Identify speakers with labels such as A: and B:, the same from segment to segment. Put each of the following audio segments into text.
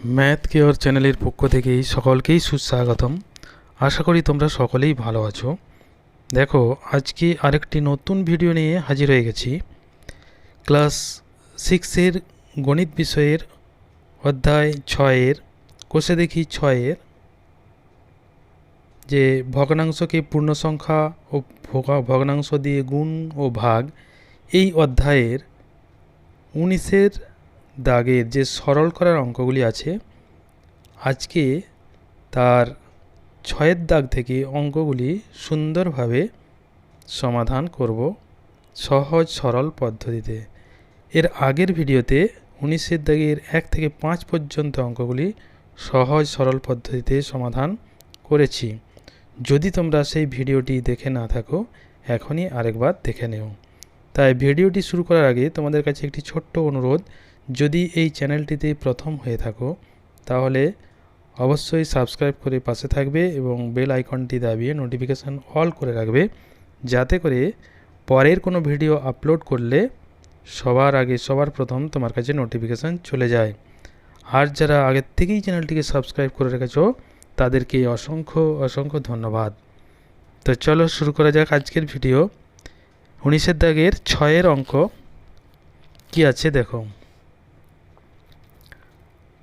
A: Math কেওর চ্যানেলের পক্ষ থেকে সকলকেই সুস্বাগতম। আশা করি তোমরা সকলেই ভালো আছো। দেখো, আজকে আরেকটি নতুন ভিডিও নিয়ে হাজির হয়ে গেছি। ক্লাস 6-এর গণিত বিষয়ের অধ্যায় 6-এর কোষে দেখি 6-এর যে ভগ্নাংশকে পূর্ণ সংখ্যা ও ভগ্নাংশ দিয়ে গুণ ও ভাগ, এই অধ্যায়ের 19-এর দাগের যে সরল করার অঙ্কগুলি আছে, আজকে তার 6-এর দাগ থেকে অঙ্কগুলি সুন্দরভাবে সমাধান করব সহজ সরল পদ্ধতিতে। এর আগের ভিডিওতে 19-এর দাগের 1 থেকে 5 পর্যন্ত অঙ্কগুলি সহজ সরল পদ্ধতিতে সমাধান করেছি। যদি তোমরা সেই ভিডিওটি দেখে না থাকো, এখনই আরেকবার দেখে নেও। তাই ভিডিওটি শুরু করার আগে তোমাদের কাছে একটি ছোট্ট অনুরোধ, যদি এই চ্যানেলটিতে প্রথম হয়ে থাকো তাহলে অবশ্যই সাবস্ক্রাইব করে পাশে থাকবে এবং বেল আইকনটি দাবিয়ে নোটিফিকেশান অল করে রাখবে, যাতে করে পরের কোনো ভিডিও আপলোড করলে সবার আগে সবার প্রথম তোমার কাছে নোটিফিকেশান চলে যায়। আর যারা আগের থেকেই চ্যানেলটিকে সাবস্ক্রাইব করে রেখেছো তাদেরকে অসংখ্য অসংখ্য ধন্যবাদ। তো চলো শুরু করা যাক আজকের ভিডিও। 19-এর দাগের 6-এর অঙ্ক কি আছে দেখো।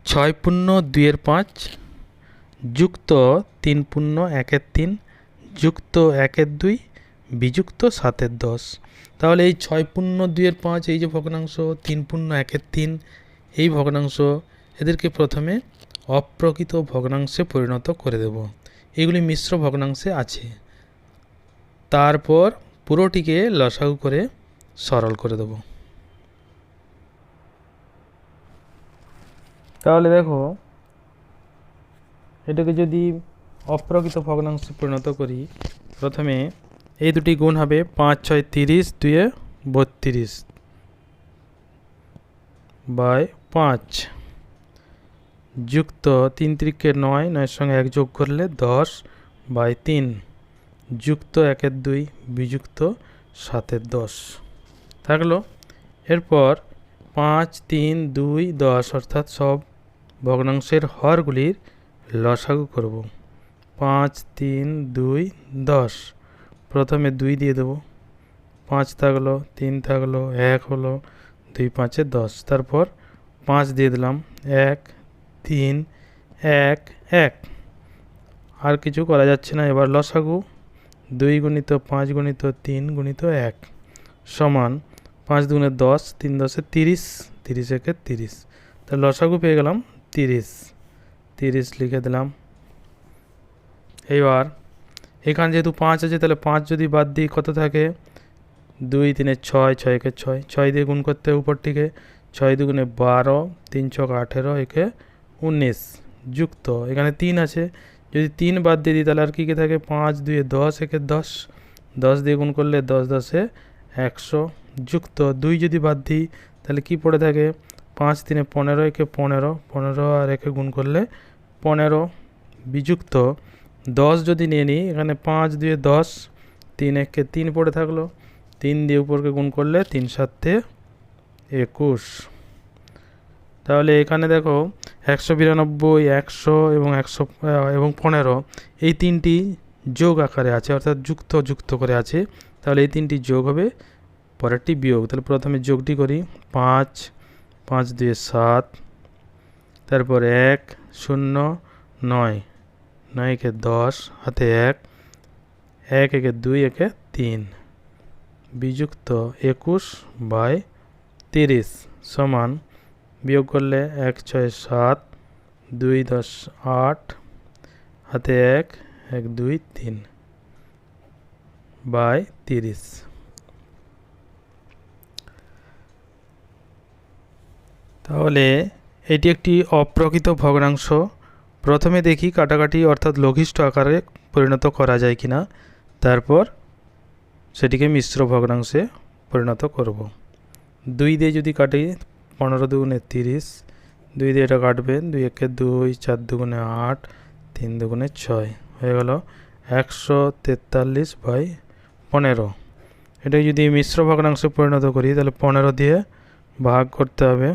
A: 6 পূর্ণ 2-5 যুক্ত 3 পূর্ণ 1-3 যুক্ত 1-2 বিযুক্ত 7-10। তাহলে এই 6 পূর্ণ 2-5 এই যে ভগ্নাংশ, 3 পূর্ণ 1-3 এই ভগ্নাংশ, এদেরকে প্রথমে অপ্রকৃত ভগ্নাংশে পরিণত করে দেব। এগুলি মিশ্র ভগ্নাংশে আছে। তারপর পুরোটিকে লসাগু করে সরল করে দেব। তাহলে দেখো, এটাকে যদি অপ্রকৃত ভগ্নাংশে পরিণত করি, প্রথমে এই দুটি গুণ হবে 5 6 30 2 32 বাই 5 যুক্ত 3 3 9, 9 সঙ্গে 1 যোগ করলে 10 বাই 3 যুক্ত 1-2 বিযুক্ত 7-10 থাকলো। এরপর 5 3 2 10 অর্থাৎ সব ভগ্নাংশের হরগুলির লসাগু করব। 5 3 2 10, প্রথমে 2 দিয়ে দেবো, 5 থাকলো, 3 থাকলো, 1 হলো, 2 5 10, তারপর 5 দিয়ে দিলাম, 1 3 1 1, আর কিছু করা যাচ্ছে না। এবার লসাগু 2 গুণিত 5 গুণিত 3 গুণিত 1 সমান 5 দুগুণে 10, 3 10 30, 30 1 30, তাহলে লসাগু পেয়ে গেলাম 30। 30 লিখে দিলাম। এইবার এখানে যেহেতু 5 আছে, তাহলে 5 যদি বাদ দিই কত থাকে, 2 3 6, 6 1 6, 6 দিয়ে গুণ করতে উপরটিকে, 6 দুগুণে 12, 3 6 18, একে 19 যুক্ত এখানে 3 আছে, যদি 3 বাদ দিয়ে দিই তাহলে আর কী কী থাকে, 5 2 10, একে 10, 10 দিয়ে গুণ করলে 10 10 100 যুক্ত 2 যদি বাদ দিই তাহলে কি পড়ে থাকে, 5 3 15, একে 15, 15 আর একে গুণ করলে 15 বিযুক্ত 10 যদি নিয়ে নিই, এখানে 5 2 10, 3 1 3 পড়ে থাকলো, 3 দিয়ে উপরকে গুণ করলে 3 7 21। তাহলে এখানে দেখো 192 100 এবং 100 এবং 15 এই তিনটি যোগ আকারে আছে, অর্থাৎ যুক্ত যুক্ত করে আছে। তাহলে এই তিনটি যোগ হবে, পরেরটি বিয়োগ। তাহলে প্রথমে যোগটি করি, 5 5 2 7, তারপর 1 0 9, 9 একে 10, হাতে 1 1 একে 2 একে 3 বিযুক্ত 21 বাই 30 সমান, বিয়োগ করলে 1 6 7, 2 10 8, হাতে 1 1 2 3 বাই 30। তাহলে এটি একটি অপ্রকৃত ভগ্নাংশ। প্রথমে দেখি কাটাকাটি অর্থাৎ লঘিষ্ঠ আকারে পরিণত করা যায় কিনা, তারপর সেটিকে মিশ্র ভগ্নাংশে পরিণত করব। 2 দিয়ে যদি কাটি, 15 দুগুণে 30, 2 দিয়ে এটা কাটবে, 2 একে 2, 4 দুগুণে 8, 3 দুগুণে 6 হয়ে গেল 143 বাই 15। এটাকে যদি মিশ্র ভগ্নাংশে পরিণত করি তাহলে 15 দিয়ে ভাগ করতে হবে,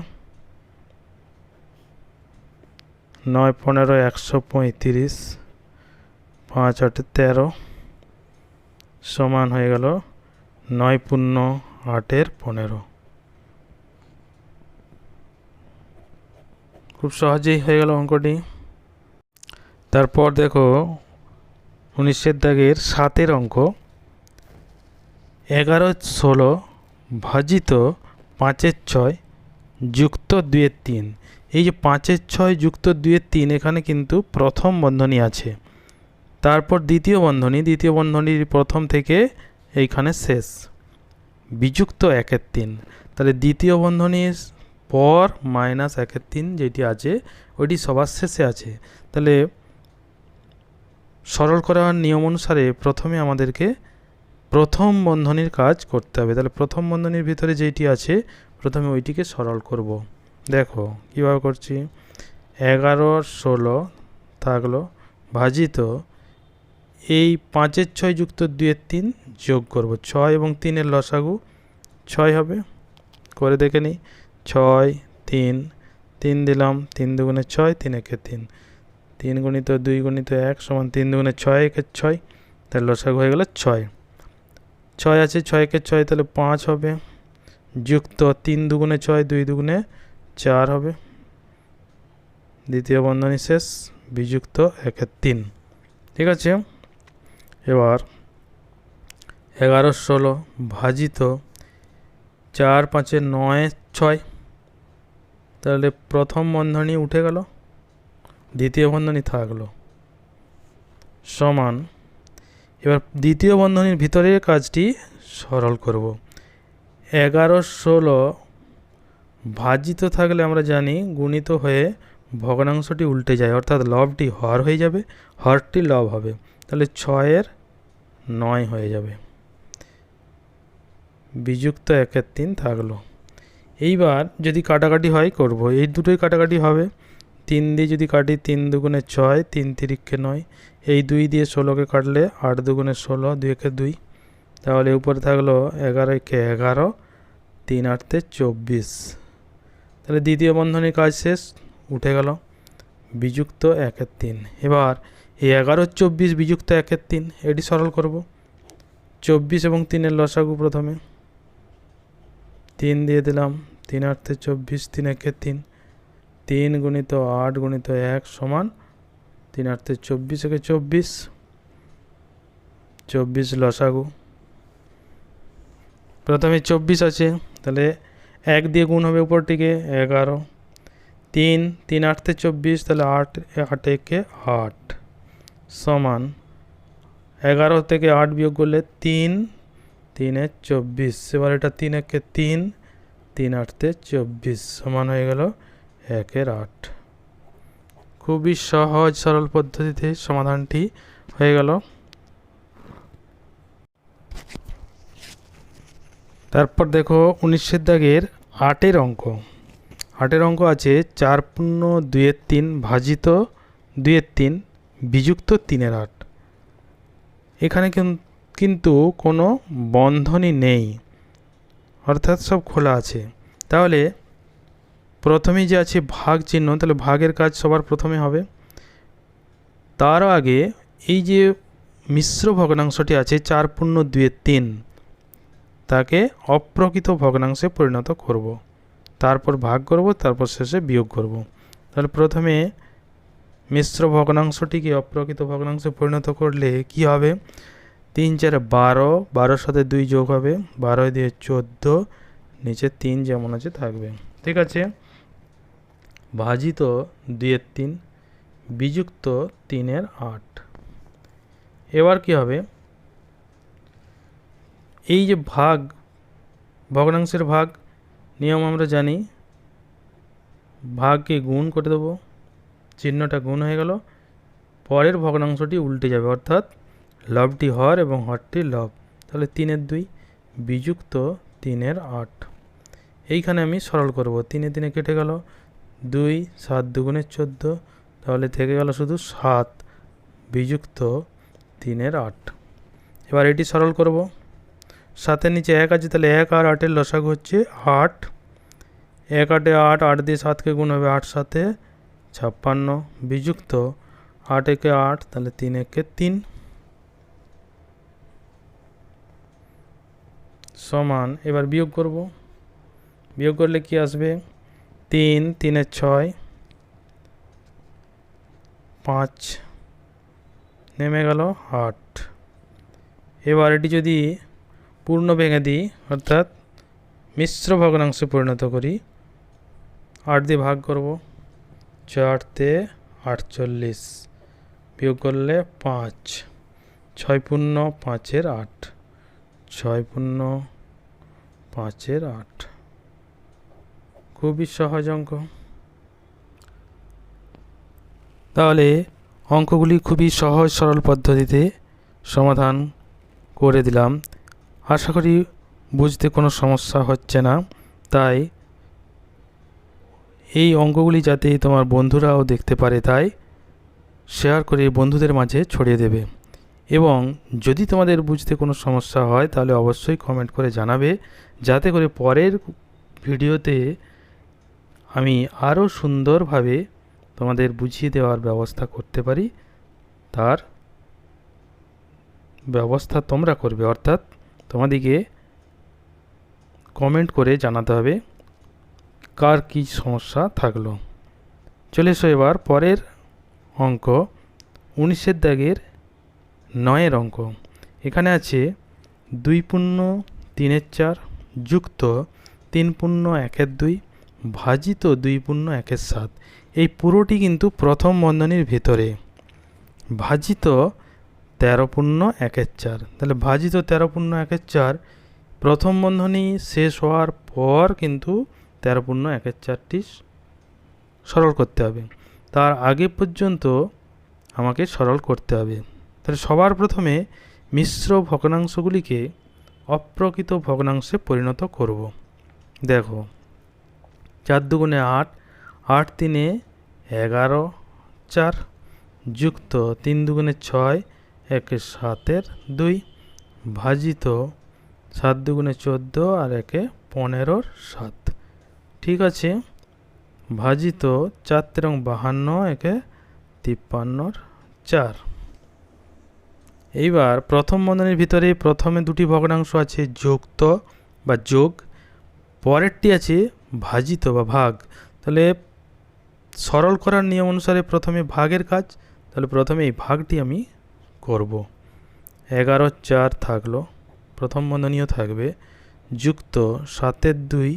A: 9 15 135, 5 8 13 সমান হয়ে গেল 9 পূর্ণ 8 15। খুব সহজেই হয়ে গেল অঙ্কটি। তারপর দেখো 19 দাগের 7 অঙ্ক, 11 16 ভাজিত 5 6 যুক্ত 2 3। এই যে 5 6 যুক্ত 2 3 এখানে কিন্তু প্রথম বন্ধনী আছে, তারপর দ্বিতীয় বন্ধনীর প্রথম থেকে এইখানে শেষ, বিযুক্ত 1 3। তাহলে দ্বিতীয় বন্ধনীর পর মাইনাস 1 3 যেটি আছে ওইটি সবার শেষে আছে। তাহলে সরল করার নিয়ম অনুসারে প্রথমে আমাদেরকে প্রথম বন্ধনীর কাজ করতে হবে। তাহলে প্রথম বন্ধনীর ভিতরে যেটি আছে প্রথমে ওইটিকে সরল করব। দেখো কীভাবে করছি, 11 16 থাকলো ভাজিত এই 5 6 যুক্ত 2 3 যোগ করব, 6 এবং 3 লসাগু 6 হবে। করে দেখে নিই, 6 3 3 দিলাম, 3 দুগুণে 6 3 একে 3, 3 গুণিত 2 গুণিত 1 সমান 3 দুগুণে 6 একে 6, তাহলে লসাগু হয়ে গেল 6। 6 আছে, 6 একে 6 তাহলে 5 হবে, যুক্ত 3 দুগুণে 6 2 দুগুণে 4 হবে, দ্বিতীয় বন্ধনী শেষ, বিযুক্ত 1 3। ঠিক আছে। এবার 11 16 ভাজিত 4 5 9 6, তাহলে প্রথম বন্ধনী উঠে গেল, দ্বিতীয় বন্ধনী থাকলো, সমান। এবার দ্বিতীয় বন্ধনীর ভিতরের কাজটি সরল করব। 11 16 ভাজিত থাকলে আমরা জানি গুণিত হয়ে ভগ্নাংশটি উল্টে যায়, অর্থাৎ লবটি হর হয়ে যাবে, হরটি লব হবে, তাহলে 6 9 হয়ে যাবে, বিযুক্ত 1 3 থাকলো। এইবার যদি কাটাকাটি হয় করব, এই দুটোই কাটাকাটি হবে। 3 দিয়ে যদি কাটি 3 দুগুণে 6 3 তিরিক্ষে 9, এই 2 দিয়ে 16কে কাটলে 8 দুগুণে 16 2 একে 2, তাহলে উপরে থাকলো 11 একে 11 3 8 24। তাহলে দ্বিতীয় বন্ধনীর কাজ শেষ, উঠে গেল, বিযুক্ত 1 3। এবার এই 11 24 বিযুক্ত 1 3 এটি সরল করব। 24 এবং 3 লসাগু প্রথমে 3 দিয়ে দিলাম, 3 8 24 3 একে 3, 3 গুণিত 8 গুণিত 1 সমান 3 8 24 একে 24, 24 লসাগু। প্রথমে 24 আছে, তাহলে 1 দিয়ে গুণ হবে উপরটিকে 11, 3 3 8 24, তাহলে 8 8 একে 8 সমান 11 থেকে 8 বিয়োগ করলে 3 3 24। এবার এটা 3 একে 3 3 8 24 সমান হয়ে গেল 1 8। খুবই সহজ সরল পদ্ধতিতে সমাধানটি হয়ে গেল। তারপর দেখো 19 দাগের 8 অঙ্ক, 8 অঙ্ক আছে 4 পূর্ণ 2 3 ভাজিত 2 3 বিযুক্ত 3 8। এখানে কিন্তু কোনো বন্ধনী নেই, অর্থাৎ সব খোলা আছে। তাহলে প্রথমেই যে আছে ভাগ চিহ্ন, তাহলে ভাগের কাজ সবার প্রথমে হবে। তার আগে এই যে মিশ্র ভগ্নাংশটি আছে 4 পূর্ণ 2 3, তাকে অপ্রকৃত ভগ্নাংশে পরিণত করব, তারপর ভাগ করব, তারপর শেষে বিয়োগ করব। তাহলে প্রথমে মিশ্র ভগ্নাংশটিকে অপ্রকৃত ভগ্নাংশে পরিণত করলে কি হবে, 3 4 12, 12 সাথে 2 যোগ হবে, 12 দিয়ে 14, নিচে 3 যেমন আছে থাকবে। ঠিক আছে। ভাজিত 2 3 বিযুক্ত 3 8। এবার কি হবে, এই যে ভাগ, ভগ্নাংশের ভাগ নিয়ম আমরা জানি, ভাগকে গুণ করে দেবো, চিহ্নটা গুণ হয়ে গেল, পরের ভগ্নাংশটি উল্টে যাবে, অর্থাৎ লবটি হর এবং হরটি লব, তাহলে 3 2 বিযুক্ত 3 8। এইখানে আমি সরল করব, 3 3 কেটে গেল, 2 7 দুগুণে 14, তাহলে থেকে গেল শুধু 7 বিযুক্ত 3 8। এবার এটি সরল করব, 7 নিচে 1 আছে, তাহলে 1 আর 8 লসাগু হচ্ছে 8, 1 8 8, 8 দিয়ে 7কে গুণ হবে 8 7 56 বিযুক্ত 8 একে 8, তাহলে 3 একে 3 সমান, এবার বিয়োগ করব। বিয়োগ করলে কি আসবে? 3 3 এ 6, 5 নেমে গেল 8। এবার এটি যদি পূর্ণ ভেঙে দিই, অর্থাৎ মিশ্র ভগ্নাংশে পরিণত করি, 8 দিয়ে ভাগ করব। 4 তে 48 বিয়োগ করলে 5, 6 পূর্ণ 5 এর 8, 6 পূর্ণ 5 এর 8। খুবই সহজ অঙ্ক। তাহলে অঙ্কগুলি খুবই সহজ সরল পদ্ধতিতে সমাধান করে দিলাম। আশা করি বুঝতে কোনো সমস্যা হচ্ছে না। তাই এই অঙ্কগুলি যাতে তোমার বন্ধুরাও দেখতে পারে, তাই শেয়ার করে বন্ধুদের মাঝে ছড়িয়ে দেবে। এবং যদি তোমাদের বুঝতে কোনো সমস্যা হয় তাহলে অবশ্যই কমেন্ট করে জানাবে, যাতে করে পরের ভিডিওতে আমি আরও সুন্দরভাবে তোমাদের বুঝিয়ে দেওয়ার ব্যবস্থা করতে পারি। তার ব্যবস্থা তোমরা করবে, অর্থাৎ তোমাদেরকে কমেন্ট করে জানাতে হবে কার কী সমস্যা থাকলো। চলে এসো এবার পরের অঙ্ক, 19 দাগের 9 অঙ্ক। এখানে আছে 2 পূর্ণ 3 এর 4 যুক্ত 3 পূর্ণ 1 এর 2 ভাজিত 2 পূর্ণ 1 এর 7। এই পুরোটি কিন্তু প্রথম বন্ধনীর ভিতরে, ভাজিত 13 পূর্ণ 1 এর 4। তাহলে ভাজিত 13 পূর্ণ 1 এর 4 প্রথম বন্ধনী শেষ হওয়ার পর কিন্তু 13 পূর্ণ 1 এর 4টি সরল করতে হবে। তার আগে পর্যন্ত আমাকে সরল করতে হবে। তাহলে সবার প্রথমে মিশ্র ভগ্নাংশগুলিকে অপ্রকৃত ভগ্নাংশে পরিণত করব। দেখো, 4 দুগুণে 8, 8 তিনে 11 4 যুক্ত 3 দুগুণে 6, 1 7 এর 2 ভাজিত 7 দুগুণে 14 আর 1 15 7। ঠিক আছে, ভাজিত 4 তেরং 52, 1 53 4। এইবার প্রথম বন্ধনীর ভিতরে প্রথমে দুটি ভগ্নাংশ আছে যুক্ত বা যোগ, পরেরটি আছে ভাজিত বা ভাগ। তাহলে সরল করার নিয়ম অনুসারে প্রথমে ভাগের কাজ, তাহলে প্রথমে এই ভাগটি আমি করব। 11 4 থাকলো, প্রথম বন্ধনীয় থাকবে, যুক্ত 7 এর 2।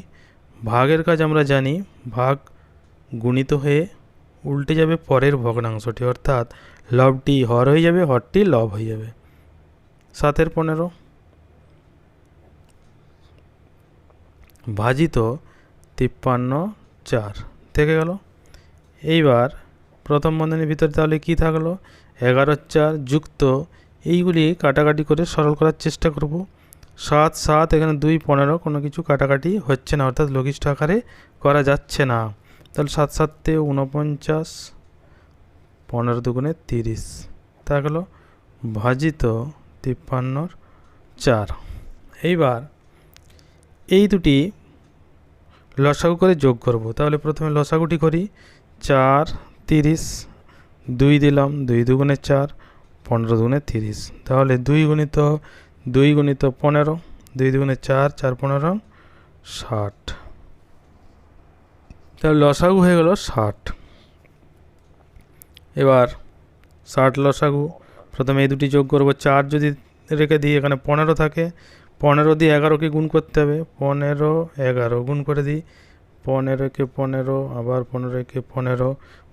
A: ভাগের কাজ আমরা জানি, ভাগ গুণিত হয়ে উল্টে যাবে পরের ভগ্নাংশটি, অর্থাৎ লবটি হর হয়ে যাবে, হরটি লব হয়ে যাবে। 7 এর 15 ভাজিত 53 4 থেকে গেল। এইবার প্রথম বন্ধনীর ভিতরে তাহলে কি থাকলো? 11 4 যুক্ত, এইগুলি কাটাকাটি করে সরল করার চেষ্টা করব। 7 7 এখানে 2 15, কোনো কিছু কাটাকাটি হচ্ছে না, অর্থাৎ লঘিষ্ঠ আকারে করা যাচ্ছে না। তাহলে 7 7 তে 49, 15 দুগুণে 30 থাকলো, ভাজিত 53 4। এইবার এই দুটি লসাগু করে যোগ করব। তাহলে প্রথমে লসাগুটি করি। 4 30, 2 দিলাম, 2 দুগুণে 4, 15 দুগুণে 30। তাহলে 2 গুণিত 15, 2 দুগুণে 4, 4 15 60। তাহলে লসাগু হয়ে গেল 60। এবার 60 লসাগু, প্রথমে এই দুটি যোগ করব। 4 যদি রেখে দিই, এখানে 15 থাকে, 15 দিয়ে 11কে গুণ করতে হবে। 15 11 গুণ করে দিই, 15 কে 15, আবার 15 কে 15,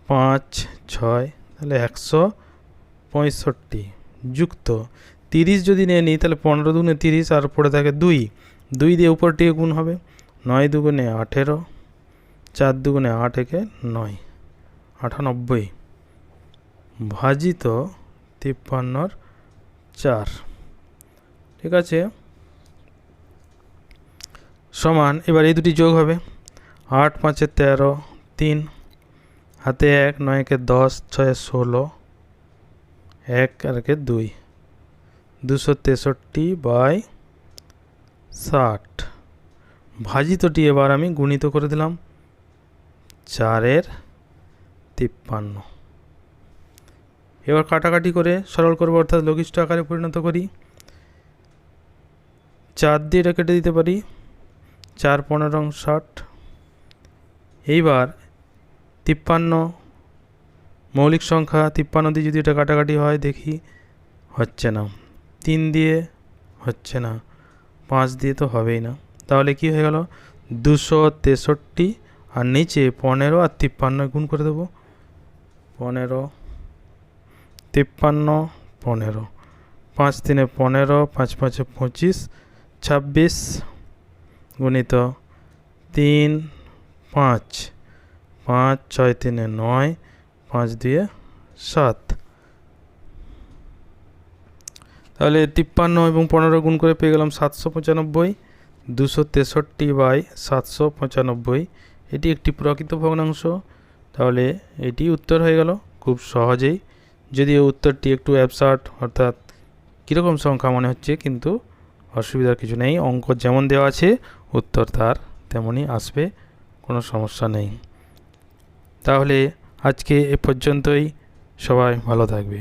A: 5 6, তাহলে 165 যুক্ত 30 যদি নিয়ে নিই, তাহলে 15 দুগুণে 30 আর পড়ে থাকে 2, 2 দিয়ে উপরটিকে গুণ হবে। 9 দুগুণে 18, 4 দুগুণে 8 একে 9, 98 ভাজিত 53 4। ঠিক আছে, সমান, এবার এই দুটি যোগ হবে। 8 5 13, 3 হাতে 1, 9 কে 10, 6 16, 1 আর 2, 263/60 ভাজিতটি এবার আমি গুণিত করে দিলাম। 4 এর 53। এবার কাটাকাটি করে সরল করবো, অর্থাৎ লঘিষ্ঠ আকারে পরিণত করি। 4 দিয়ে এটা কেটে দিতে পারি, 4 15 60। এইবার 53 মৌলিক সংখ্যা, 53 দিয়ে যদি এটা কাটাকাটি হয় দেখি, হচ্ছে না। 3 দিয়ে হচ্ছে না, 5 দিয়ে তো হবেই না। তাহলে কি হয়ে গেল, 263, আর নিচে 15 আর 53 গুণ করে দেবো। 15 53 15, 5 3 15, 5 5 25, 26 গুণিত 3 5, 5 6 3 9, 5 2 7। তাহলে 53 এবং 15 গুণ করে পেয়ে গেলাম 795। 263/795, এটি একটি প্রকৃত ভগ্নাংশ। তাহলে এটি উত্তর হয়ে গেল খুব সহজেই, যদিও উত্তরটি একটু অ্যাবসার্ড, অর্থাৎ কীরকম সংখ্যা মনে হচ্ছে, কিন্তু অসুবিধার কিছু নেই। অঙ্ক যেমন দেওয়া আছে উত্তর তার তেমনই আসবে, কোনো সমস্যা নেই। তাহলে আজকে এ পর্যন্তই, সবাই ভালো থাকবে।